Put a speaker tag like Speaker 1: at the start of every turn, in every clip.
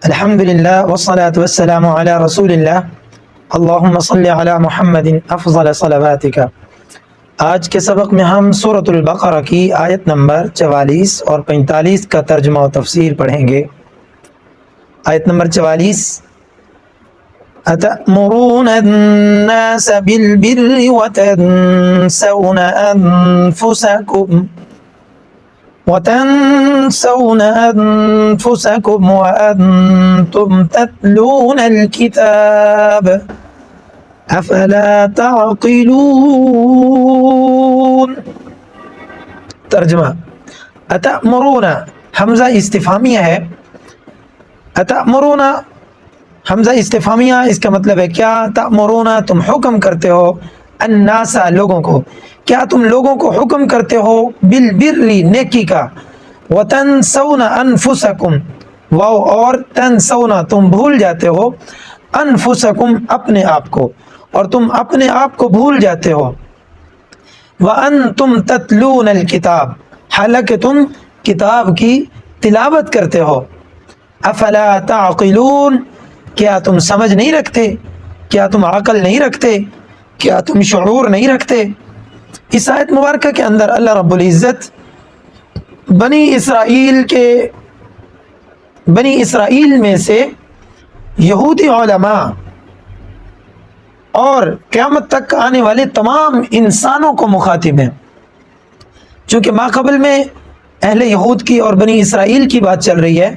Speaker 1: الحمدللہ والصلاة والسلام علی رسول اللہ اللہم صلی علی محمد افضل صلواتک۔ آج کے سبق میں ہم سورۃ البقرہ کی آیت نمبر 44 اور 45 کا ترجمہ و تفسیر پڑھیں گے۔ آیت نمبر 44: أَتَأْمُرُونَ النَّاسَ بِالْبِرِّ وَتَنْسَوْنَ أَنفُسَكُمْ وَأَنْتُمْ تَتْلُونَ الْكِتَابَ أَفَلَا تَعْقِلُونَ۔ ترجمہ: أَتَأْمُرُونَ حمزہ استفہامیہ ہے۔ أَتَأْمُرُونَ حمزہ استفہامیہ، اس کا مطلب ہے کیا؟ تأمرون تم حکم کرتے ہو، الناس لوگوں کو، کیا تم لوگوں کو حکم کرتے ہو، بالبر نیکی کا، وتنسون انفسکم واو اور تنسون تم بھول جاتے ہو، انفسکم اپنے آپ کو، اور تم اپنے آپ کو بھول جاتے ہو، وانتم تتلون الکتاب حالانکہ تم کتاب کی تلاوت کرتے ہو، افلا تعقلون کیا تم سمجھ نہیں رکھتے، کیا تم عقل نہیں رکھتے، کیا تم شعور نہیں رکھتے۔ اس آیت مبارکہ کے اندر اللہ رب العزت بنی اسرائیل میں سے یہودی علماء اور قیامت تک آنے والے تمام انسانوں کو مخاطب ہیں۔ چونکہ ماقبل میں اہل یہود کی اور بنی اسرائیل کی بات چل رہی ہے،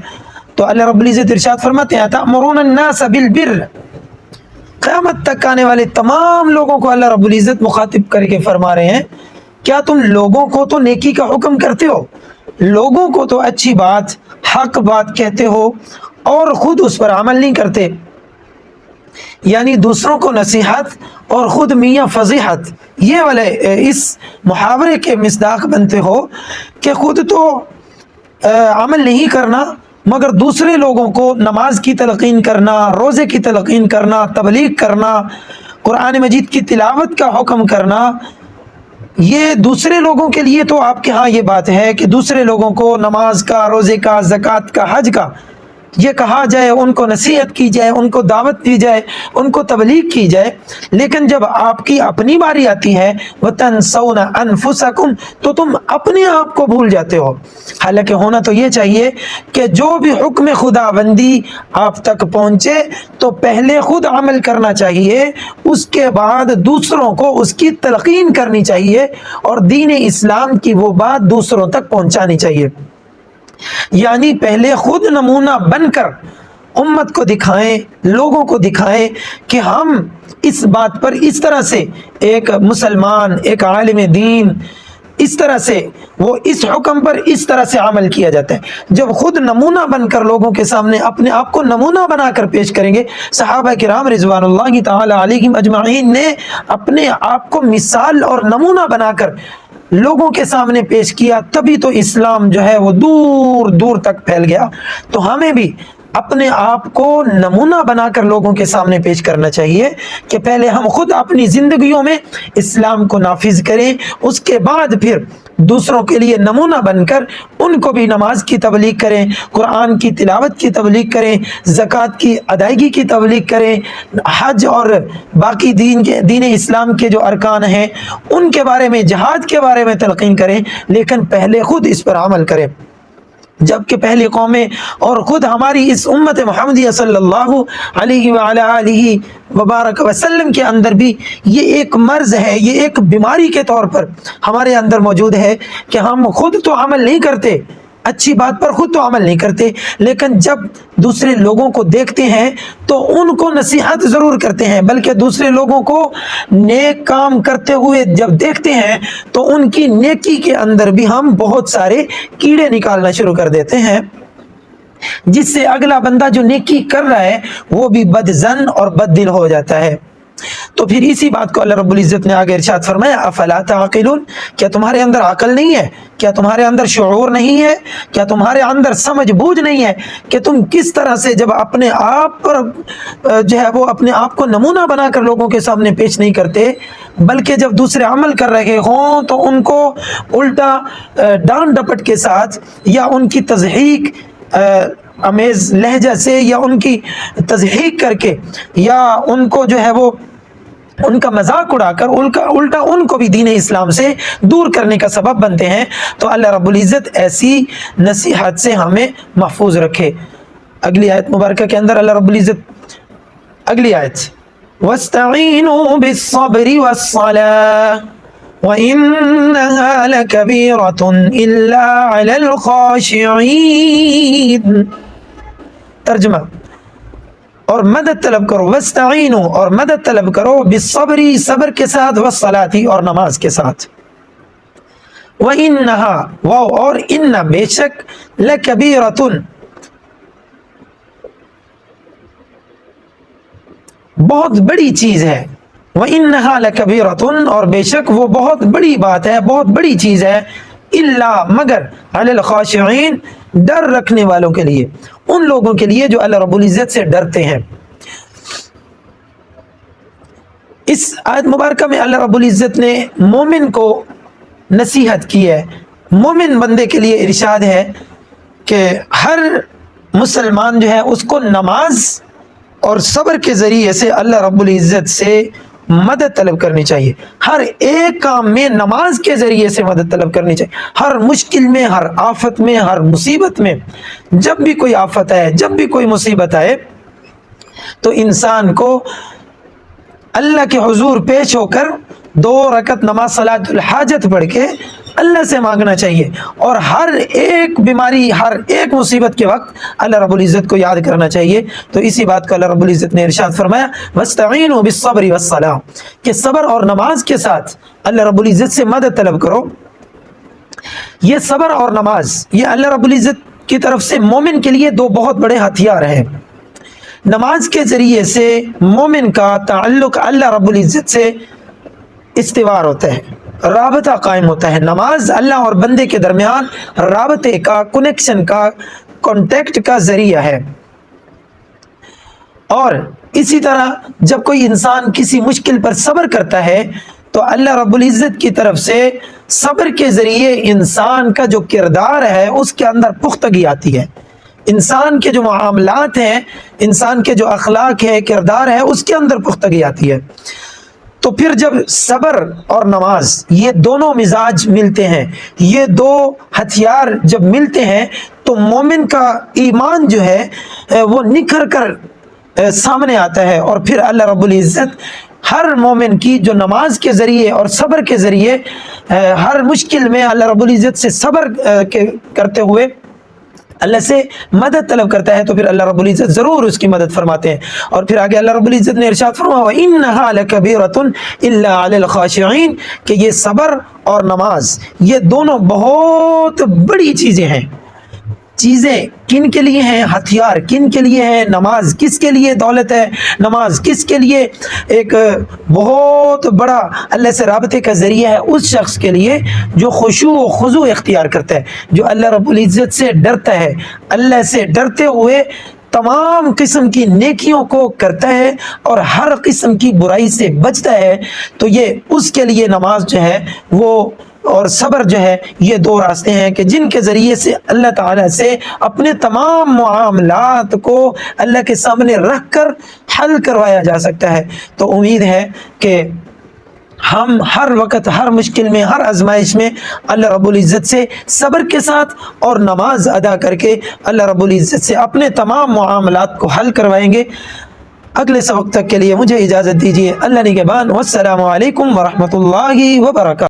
Speaker 1: تو اللہ رب العزت ارشاد فرماتے ہیں تأمرون الناس بالبر، قیامت تک آنے والے تمام لوگوں کو اللہ رب العزت مخاطب کر کے فرما رہے ہیں کیا تم لوگوں کو تو نیکی کا حکم کرتے ہو، لوگوں کو تو اچھی بات، حق بات کہتے ہو اور خود اس پر عمل نہیں کرتے، یعنی دوسروں کو نصیحت اور خود میاں فضیحت، یہ والے اس محاورے کے مصداق بنتے ہو کہ خود تو عمل نہیں کرنا مگر دوسرے لوگوں کو نماز کی تلقین کرنا، روزے کی تلقین کرنا، تبلیغ کرنا، قرآن مجید کی تلاوت کا حکم کرنا، یہ دوسرے لوگوں کے لیے تو آپ کے ہاں یہ بات ہے کہ دوسرے لوگوں کو نماز کا، روزے کا، زکوٰۃ کا، حج کا یہ کہا جائے، ان کو نصیحت کی جائے، ان کو دعوت دی جائے، ان کو تبلیغ کی جائے، لیکن جب آپ کی اپنی باری آتی ہے وَتَنْسَوْنَ أَنفُسَكُمْ تو تم اپنے آپ کو بھول جاتے ہو۔ حالانکہ ہونا تو یہ چاہیے کہ جو بھی حکم خدا بندی آپ تک پہنچے تو پہلے خود عمل کرنا چاہیے، اس کے بعد دوسروں کو اس کی تلقین کرنی چاہیے اور دین اسلام کی وہ بات دوسروں تک پہنچانی چاہیے، یعنی پہلے خود نمونہ بن کر امت کو دکھائیں، لوگوں کو دکھائیں کہ ہم اس بات پر اس طرح سے، ایک مسلمان، ایک عالم دین، اس طرح سے وہ اس حکم پر اس طرح سے عمل کیا جاتا ہے۔ جب خود نمونہ بن کر لوگوں کے سامنے اپنے آپ کو نمونہ بنا کر پیش کریں گے، صحابہ کرام رضوان اللہ تعالی علیہم اجمعین نے اپنے آپ کو مثال اور نمونہ بنا کر لوگوں کے سامنے پیش کیا، تبھی تو اسلام جو ہے وہ دور دور تک پھیل گیا۔ تو ہمیں بھی اپنے آپ کو نمونہ بنا کر لوگوں کے سامنے پیش کرنا چاہیے کہ پہلے ہم خود اپنی زندگیوں میں اسلام کو نافذ کریں، اس کے بعد پھر دوسروں کے لیے نمونہ بن کر ان کو بھی نماز کی تبلیغ کریں، قرآن کی تلاوت کی تبلیغ کریں، زکوٰۃ کی ادائیگی کی تبلیغ کریں، حج اور باقی دین اسلام کے جو ارکان ہیں ان کے بارے میں، جہاد کے بارے میں تلقین کریں، لیکن پہلے خود اس پر عمل کریں۔ جبکہ پہلی قومیں اور خود ہماری اس امت محمدیہ صلی اللہ علیہ وعلی آلہ وبارک وسلم کے اندر بھی یہ ایک مرض ہے، یہ ایک بیماری کے طور پر ہمارے اندر موجود ہے کہ ہم خود تو عمل نہیں کرتے، اچھی بات پر خود تو عمل نہیں کرتے، لیکن جب دوسرے لوگوں کو دیکھتے ہیں تو ان کو نصیحت ضرور کرتے ہیں، بلکہ دوسرے لوگوں کو نیک کام کرتے ہوئے جب دیکھتے ہیں تو ان کی نیکی کے اندر بھی ہم بہت سارے کیڑے نکالنا شروع کر دیتے ہیں، جس سے اگلا بندہ جو نیکی کر رہا ہے وہ بھی بدظن اور بد دل ہو جاتا ہے۔ تو پھر اسی بات کو اللہ رب العزت نے آگے ارشاد فرمایا افلا تعقلون، کیا تمہارے اندر عقل نہیں ہے، کیا تمہارے اندر شعور نہیں ہے، کیا تمہارے اندر سمجھ بوجھ نہیں ہے کہ تم کس طرح سے جب اپنے آپ پر جو ہے وہ اپنے آپ کو نمونہ بنا کر لوگوں کے سامنے پیش نہیں کرتے، بلکہ جب دوسرے عمل کر رہے ہوں تو ان کو الٹا ڈانٹ ڈپٹ کے ساتھ یا ان کی تضحیک امیز لہجہ سے یا ان کی تضحیک کر کے یا ان کو جو ہے وہ ان کا مذاق اڑا کر الٹا ان کو بھی دین اسلام سے دور کرنے کا سبب بنتے ہیں. تو اللہ رب العزت ایسی نصیحت سے ہمیں محفوظ رکھے. اگلی آیت مبارکہ کے اندر اللہ رب العزت اگلی آیت وَاسْتَعِينُوا بِالصَّبْرِ وَالصَّلَاةِ وَإِنَّهَا لَكَبِيرَةٌ إِلَّا عَلَى الْخَاشِعِينَ. ترجمہ اور مدد طلب کرو، وَاسْتَعِينُوا اور مدد طلب کرو، بالصبر صبر کے ساتھ، وَالصَّلَاةِ اور نماز کے ساتھ. وَإِنَّهَا واو اور ان بے شک، لَكَبِيرَةٌ بہت بڑی چیز ہے، وَإِنَّهَا لَكَبِيرَةٌ اور بے شک وہ بہت بڑی بات ہے، بہت بڑی چیز ہے، إِلَّا مگر عَلَى الْخَاشِعِينَ ڈر رکھنے والوں کے لیے، ان لوگوں کے لیے جو اللہ رب العزت سے ڈرتے ہیں. اس آیت مبارکہ میں اللہ رب العزت نے مومن کو نصیحت کی ہے. مومن بندے کے لیے ارشاد ہے کہ ہر مسلمان جو ہے اس کو نماز اور صبر کے ذریعے سے اللہ رب العزت سے مدد طلب کرنی چاہیے. ہر ایک کام میں نماز کے ذریعے سے مدد طلب کرنی چاہیے. ہر مشکل میں، ہر آفت میں، ہر مصیبت میں، جب بھی کوئی آفت آئے، جب بھی کوئی مصیبت آئے تو انسان کو اللہ کے حضور پیش ہو کر 2 رکعت نماز صلاۃ الحاجت پڑھ کے اللہ سے مانگنا چاہیے، اور ہر ایک بیماری، ہر ایک مصیبت کے وقت اللہ رب العزت کو یاد کرنا چاہیے. تو اسی بات کو اللہ رب العزت نے ارشاد فرمایا وَاسْتَعِينُوا بِالصَّبْرِ وَالصَّلَاةِ کہ صبر اور نماز کے ساتھ اللہ رب العزت سے مدد طلب کرو. یہ صبر اور نماز یہ اللہ رب العزت کی طرف سے مومن کے لیے 2 بہت بڑے ہتھیار ہیں. نماز کے ذریعے سے مومن کا تعلق اللہ رب العزت سے استوار ہوتا ہے، رابطہ قائم ہوتا ہے. نماز اللہ اور بندے کے درمیان رابطے کا، کنیکشن کا، کانٹیکٹ کا ذریعہ ہے. اور اسی طرح جب کوئی انسان کسی مشکل پر صبر کرتا ہے تو اللہ رب العزت کی طرف سے صبر کے ذریعے انسان کا جو کردار ہے اس کے اندر پختگی آتی ہے. انسان کے جو معاملات ہیں، انسان کے جو اخلاق ہے، کردار ہے، اس کے اندر پختگی آتی ہے. تو پھر جب صبر اور نماز یہ دونوں مزاج ملتے ہیں، یہ 2 ہتھیار جب ملتے ہیں تو مومن کا ایمان جو ہے وہ نکھر کر سامنے آتا ہے. اور پھر اللہ رب العزت ہر مومن کی جو نماز کے ذریعے اور صبر کے ذریعے ہر مشکل میں اللہ رب العزت سے صبر کرتے ہوئے اللہ سے مدد طلب کرتا ہے تو پھر اللہ رب العزت ضرور اس کی مدد فرماتے ہیں. اور پھر آگے اللہ رب العزت نے ارشاد فرمایا وَإِنَّهَا لَكَبِيرَةٌ إِلَّا عَلَى الْخَاشِعِينَ کہ یہ صبر اور نماز یہ دونوں بہت بڑی چیزیں ہیں. چیزیں کن کے لیے ہیں؟ ہتھیار کن کے لیے ہے؟ نماز کس کے لیے دولت ہے؟ نماز کس کے لیے ایک بہت بڑا اللہ سے رابطے کا ذریعہ ہے؟ اس شخص کے لیے جو خشوع و خضوع اختیار کرتا ہے، جو اللہ رب العزت سے ڈرتا ہے، اللہ سے ڈرتے ہوئے تمام قسم کی نیکیوں کو کرتا ہے اور ہر قسم کی برائی سے بچتا ہے. تو یہ اس کے لیے نماز جو ہے وہ اور صبر جو ہے یہ 2 راستے ہیں کہ جن کے ذریعے سے اللہ تعالیٰ سے اپنے تمام معاملات کو اللہ کے سامنے رکھ کر حل کروایا جا سکتا ہے. تو امید ہے کہ ہم ہر وقت، ہر مشکل میں، ہر آزمائش میں اللہ رب العزت سے صبر کے ساتھ اور نماز ادا کر کے اللہ رب العزت سے اپنے تمام معاملات کو حل کروائیں گے. اگلے سبق تک کے لیے مجھے اجازت دیجیے. اللہ نگہبان. والسلام علیکم ورحمۃ اللہ وبرکاتہ.